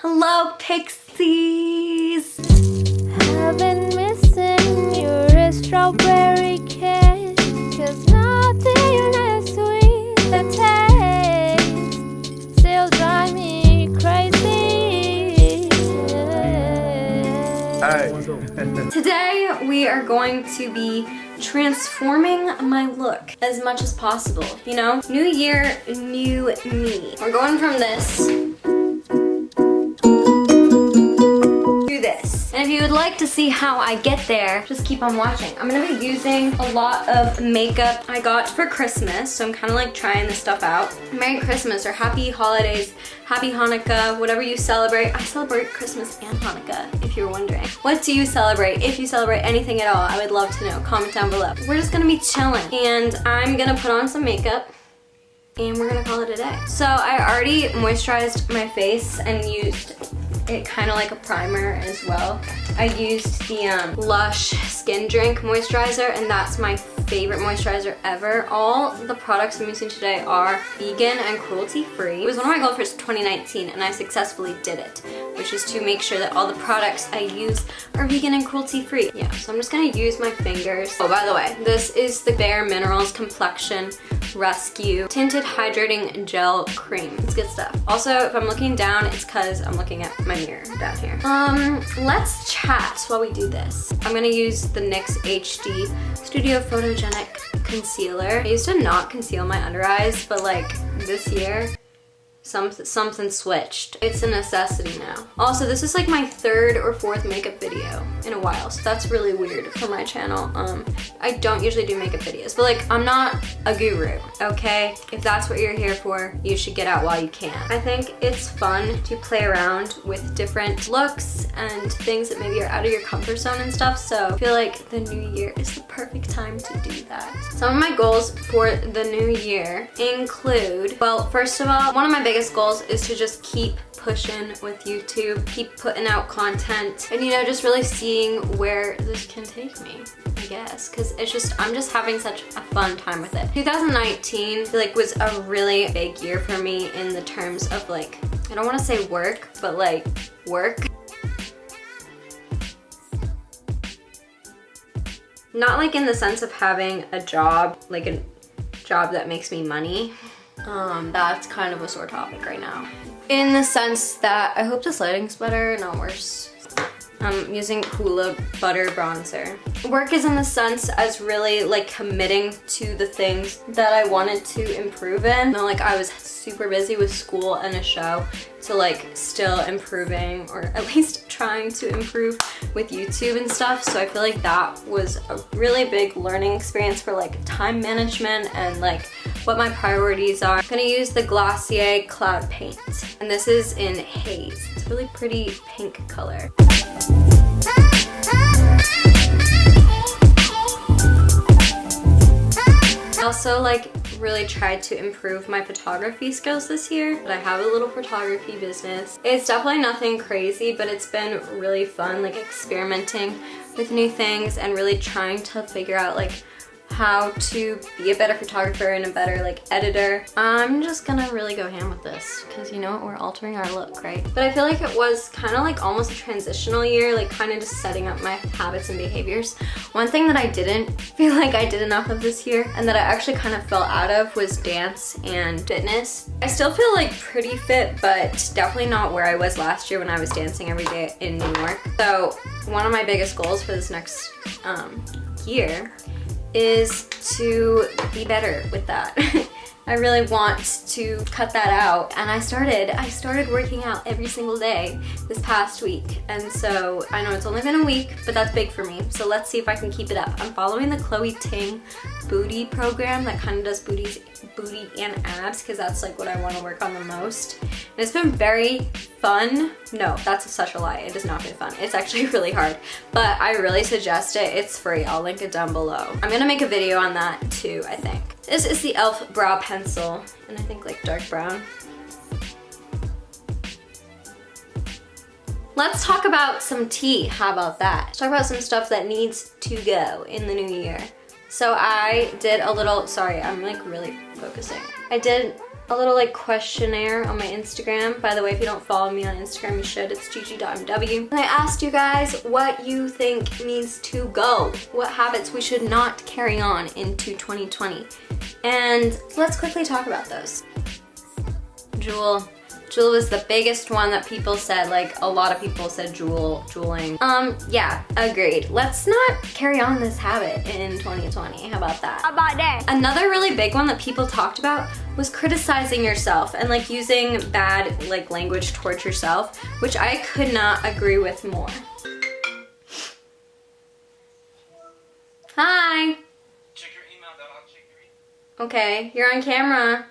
Hello, pixies! I've been missing your strawberry kiss, 'cause nothing as sweet the taste still drive me crazy. Today we are going to be transforming my look as much as possible. You know, new year, new me. We're going from this to this. And if you would like to see how I get there, just keep on watching. I'm gonna be using a lot of makeup I got for Christmas, so I'm kind of like trying this stuff out. Merry Christmas or Happy Holidays, Happy Hanukkah, whatever you celebrate. I celebrate Christmas and Hanukkah, if you're wondering. What do you celebrate? If you celebrate anything at all, I would love to know. Comment down below. We're just gonna be chilling, and I'm gonna put on some makeup, and we're gonna call it a day. So I already moisturized my face and used it kind of like a primer as well. I used the Lush Skin Drink moisturizer, and that's my favorite moisturizer ever. All the products I'm using today are vegan and cruelty-free. It was one of my goals for 2019, and I successfully did it, which is to make sure that all the products I use are vegan and cruelty-free. Yeah, so I'm just gonna use my fingers. Oh, by the way, this is the Bare Minerals Complexion Rescue Tinted Hydrating Gel Cream. It's good stuff. Also, if I'm looking down, it's because I'm looking at my mirror down here. Let's chat while we do this. I'm gonna use the NYX HD Studio Photogenic Concealer. I used to not conceal my under eyes, but like this year, something switched. It's a necessity now. Also, this is like my third or fourth makeup video in a while, so that's really weird for my channel. I don't usually do makeup videos, but like I'm not a guru, okay? If that's what you're here for, you should get out while you can. I think it's fun to play around with different looks and things that maybe are out of your comfort zone and stuff, so I feel like the new year is the perfect time to do that. Some of my goals for the new year include, well, first of all, one of my biggest goals is to just keep pushing with YouTube, keep putting out content, and you know, just really seeing where this can take me, I guess, because it's just, I'm just having such a fun time with it. 2019, I feel like, was a really big year for me in the terms of like, I don't want to say work, but like work. Not like in the sense of having a job, like a job that makes me money. That's kind of a sore topic right now. In the sense that, I hope this lighting's better, not worse. I'm using Hoola Butter Bronzer. Work is in the sense as really like committing to the things that I wanted to improve in. Not like I was super busy with school and a show, to like still improving, or at least trying to improve with YouTube and stuff. So I feel like that was a really big learning experience for like time management and like what my priorities are. I'm gonna use the Glossier Cloud Paint, and this is in Haze. It's a really pretty pink color. I also like really tried to improve my photography skills this year, but I have a little photography business. It's definitely nothing crazy, but it's been really fun, like experimenting with new things and really trying to figure out like how to be a better photographer and a better like editor. I'm just gonna really go ham with this because you know what, we're altering our look, right? But I feel like it was kind of like almost a transitional year, like kind of just setting up my habits and behaviors. One thing that I didn't feel like I did enough of this year, and that I actually kind of fell out of, was dance and fitness. I still feel like pretty fit, but definitely not where I was last year when I was dancing every day in New York. So one of my biggest goals for this next year is to be better with that. I really want to cut that out, and I started working out every single day this past week, and so I know it's only been a week, but that's big for me, so let's see if I can keep it up. I'm following the Chloe Ting booty program that kind of does booty and abs, because that's like what I want to work on the most, and it's been very fun. No, that's such a lie. It has not been fun. It's actually really hard, but I really suggest it. It's free. I'll link it down below. I'm gonna make a video on that too, I think. This is the e.l.f. brow pencil, and I think like dark brown. Let's talk about some tea. How about that? Let's talk about some stuff that needs to go in the new year. So I did a little, sorry, I'm like really focusing. I did a little like questionnaire on my Instagram. By the way, if you don't follow me on Instagram, you should. It's gigi.mw. And I asked you guys what you think needs to go. What habits we should not carry on into 2020. And let's quickly talk about those. Jewel was the biggest one that people said, like a lot of people said jeweling. Yeah, agreed. Let's not carry on this habit in 2020. How about that? How about that? Another really big one that people talked about was criticizing yourself and like using bad like language towards yourself, which I could not agree with more. Hi. Check your email, dog. Check your email. Okay, you're on camera.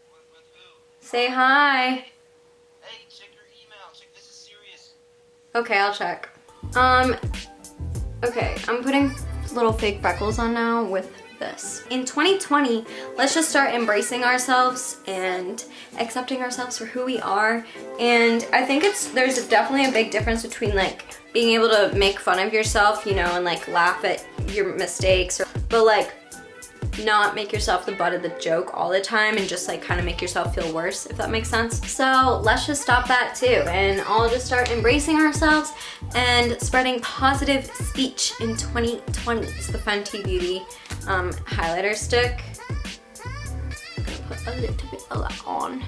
With who? Say hi. Hey, check your email. Check, this is serious. Okay, I'll check. Okay, I'm putting little fake freckles on now with this. In 2020, let's just start embracing ourselves and accepting ourselves for who we are. And I think there's definitely a big difference between like being able to make fun of yourself, you know, and like laugh at your mistakes, but like not make yourself the butt of the joke all the time and just like kind of make yourself feel worse, if that makes sense. So let's just stop that too and all just start embracing ourselves and spreading positive speech in 2020. It's the Fenty Beauty highlighter stick. I'm gonna put a little bit of that on.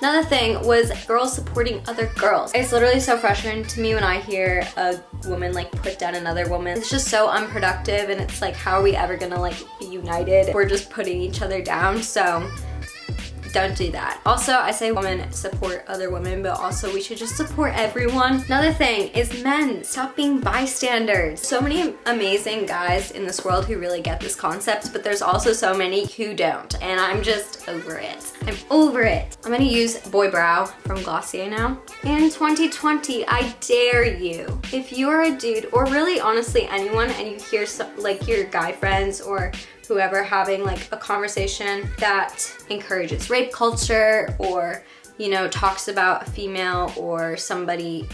Another thing was girls supporting other girls. It's literally so frustrating to me when I hear a woman like put down another woman. It's just so unproductive and it's like, how are we ever gonna like be united? We're just putting each other down, so don't do that. Also, I say women support other women, but also we should just support everyone. Another thing is men, stop being bystanders. So many amazing guys in this world who really get this concept, but there's also so many who don't, and I'm just over it. I'm over it. I'm gonna use Boy Brow from Glossier now. In 2020, I dare you, if you are a dude, or really honestly anyone, and you hear like your guy friends or whoever having like a conversation that encourages rape culture or, you know, talks about a female or somebody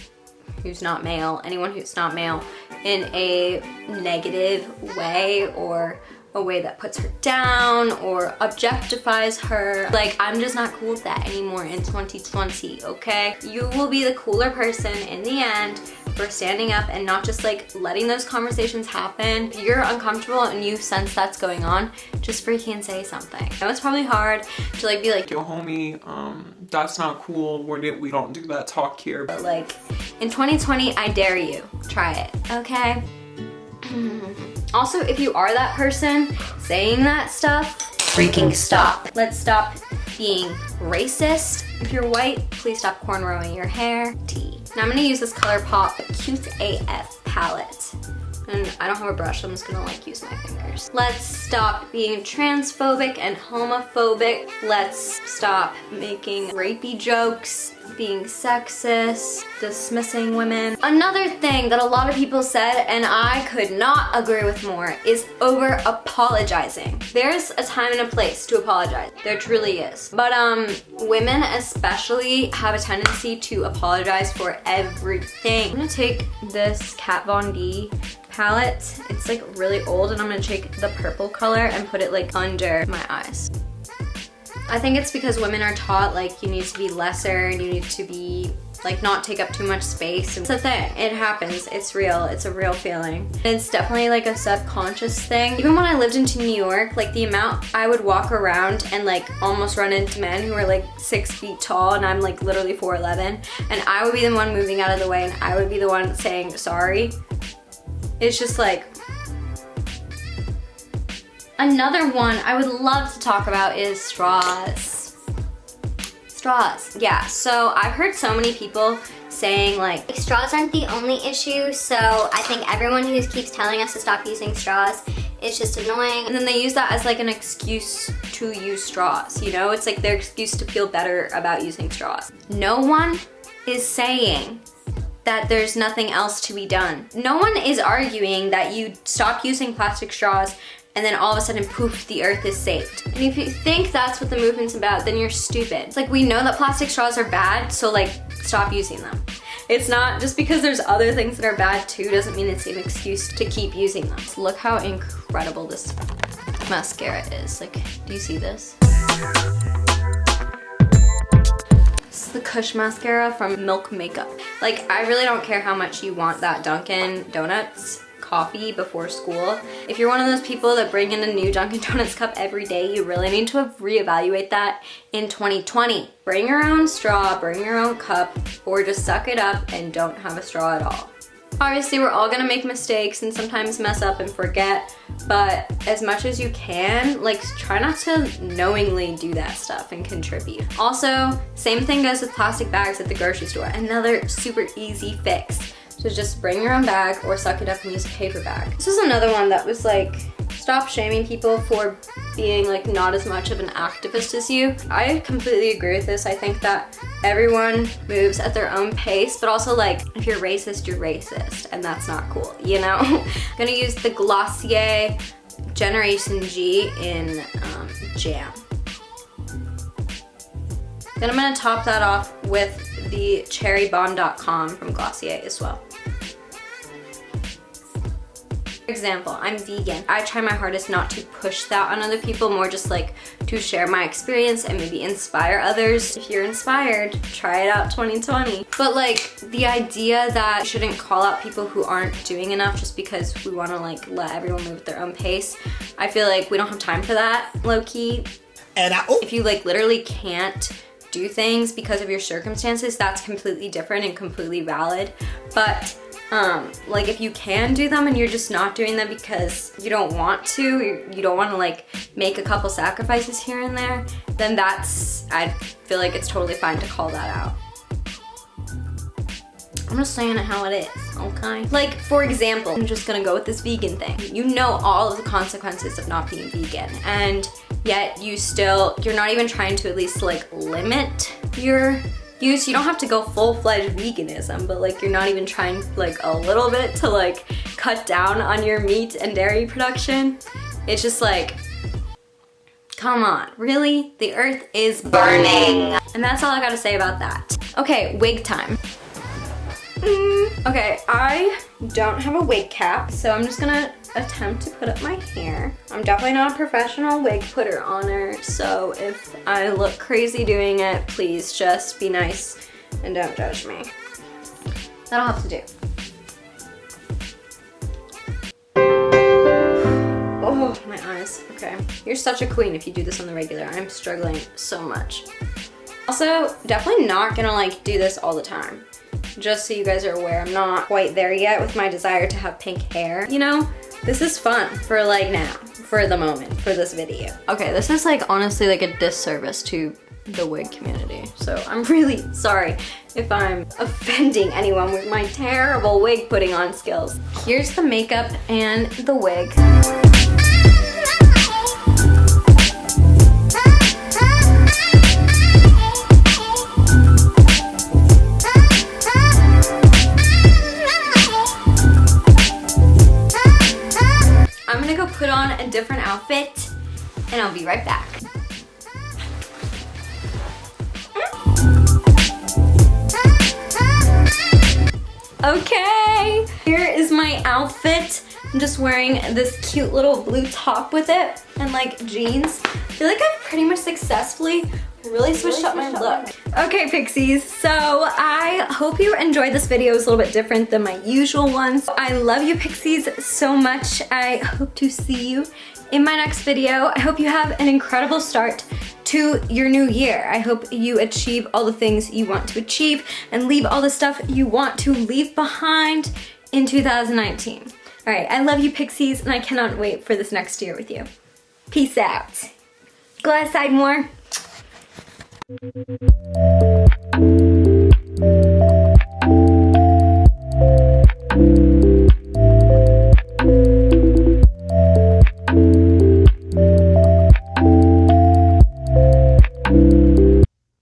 who's not male, anyone who's not male, in a negative way or a way that puts her down or objectifies her. Like, I'm just not cool with that anymore in 2020, okay? You will be the cooler person in the end for standing up and not just like letting those conversations happen. If you're uncomfortable and you sense that's going on, just freaking say something. I know it's probably hard to like be like, yo homie, that's not cool, we don't do that talk here. But like, in 2020, I dare you, try it, okay? Also, if you are that person saying that stuff, freaking stop. Let's stop being racist. If you're white, please stop cornrowing your hair. Tea. Now I'm gonna use this ColourPop Cute AF palette. And I don't have a brush, so I'm just gonna like use my fingers. Let's stop being transphobic and homophobic. Let's stop making rapey jokes, being sexist, dismissing women. Another thing that a lot of people said, and I could not agree with more, is over apologizing. There's a time and a place to apologize. There truly is. But women especially have a tendency to apologize for everything. I'm gonna take this Kat Von D palette. It's like really old, and I'm gonna take the purple color and put it like under my eyes. I think it's because women are taught like you need to be lesser and you need to be like not take up too much space. It's a thing. It happens. It's real. It's a real feeling. It's definitely like a subconscious thing. Even when I lived in New York, like the amount I would walk around and like almost run into men who were like 6 feet tall and I'm like literally 4'11", and I would be the one moving out of the way and I would be the one saying sorry. It's just like, another one I would love to talk about is straws. Straws, yeah. So I've heard so many people saying like, straws aren't the only issue, so I think everyone who keeps telling us to stop using straws is just annoying. And then they use that as like an excuse to use straws, you know? It's like their excuse to feel better about using straws. No one is saying that there's nothing else to be done. No one is arguing that you stop using plastic straws and then all of a sudden, poof, the earth is saved. And if you think that's what the movement's about, then you're stupid. It's like, we know that plastic straws are bad, so like, stop using them. It's not just because there's other things that are bad too doesn't mean it's an excuse to keep using them. So look how incredible this mascara is. Like, do you see this? This is the Kush mascara from Milk Makeup. Like, I really don't care how much you want that Dunkin' Donuts coffee before school. If you're one of those people that bring in a new Dunkin' Donuts cup every day, you really need to reevaluate that in 2020. Bring your own straw, bring your own cup, or just suck it up and don't have a straw at all. Obviously, we're all gonna make mistakes and sometimes mess up and forget, but as much as you can, like, try not to knowingly do that stuff and contribute. Also, same thing goes with plastic bags at the grocery store. Another super easy fix. So just bring your own bag or suck it up and use a paper bag. This is another one that was like, stop shaming people for being like not as much of an activist as you. I completely agree with this. I think that everyone moves at their own pace, but also like, if you're racist, you're racist, and that's not cool, you know? I'm gonna use the Glossier Generation G in Jam. Then I'm gonna top that off with the cherrybomb.com from Glossier as well. For example, I'm vegan. I try my hardest not to push that on other people, more just like to share my experience and maybe inspire others. If you're inspired, try it out 2020. But like, the idea that you shouldn't call out people who aren't doing enough just because we wanna like let everyone move at their own pace, I feel like we don't have time for that, low-key. And if you like literally can't do things because of your circumstances, that's completely different and completely valid. But like, if you can do them and you're just not doing them because you don't want to, you don't want to like make a couple sacrifices here and there, then that's, I feel like it's totally fine to call that out. I'm just saying it how it is, okay? Like, for example, I'm just gonna go with this vegan thing. You know all of the consequences of not being vegan, and yet you're not even trying to at least like limit your use. You don't have to go full-fledged veganism, but like, you're not even trying like a little bit to like cut down on your meat and dairy production. It's just like, come on, really? The earth is burning. And that's all I gotta say about that. Okay, wig time. Okay, I don't have a wig cap, so I'm just gonna attempt to put up my hair. I'm definitely not a professional wig putter on, so if I look crazy doing it, please just be nice and don't judge me. That'll have to do. Oh, my eyes. Okay. You're such a queen if you do this on the regular. I'm struggling so much. Also, definitely not gonna like do this all the time. Just so you guys are aware, I'm not quite there yet with my desire to have pink hair. You know, this is fun for like now, for the moment, for this video. Okay, this is like honestly like a disservice to the wig community. So I'm really sorry if I'm offending anyone with my terrible wig putting on skills. Here's the makeup and the wig. I'm gonna go put on a different outfit and I'll be right back. Okay, here is my outfit. I'm just wearing this cute little blue top with it and like jeans. I feel like I've pretty much successfully really switched up my look. Okay, Pixies, so I hope you enjoyed this video. It was a little bit different than my usual ones. I love you, Pixies, so much. I hope to see you in my next video. I hope you have an incredible start to your new year. I hope you achieve all the things you want to achieve and leave all the stuff you want to leave behind in 2019. All right, I love you, Pixies, and I cannot wait for this next year with you. Peace out. Go outside more.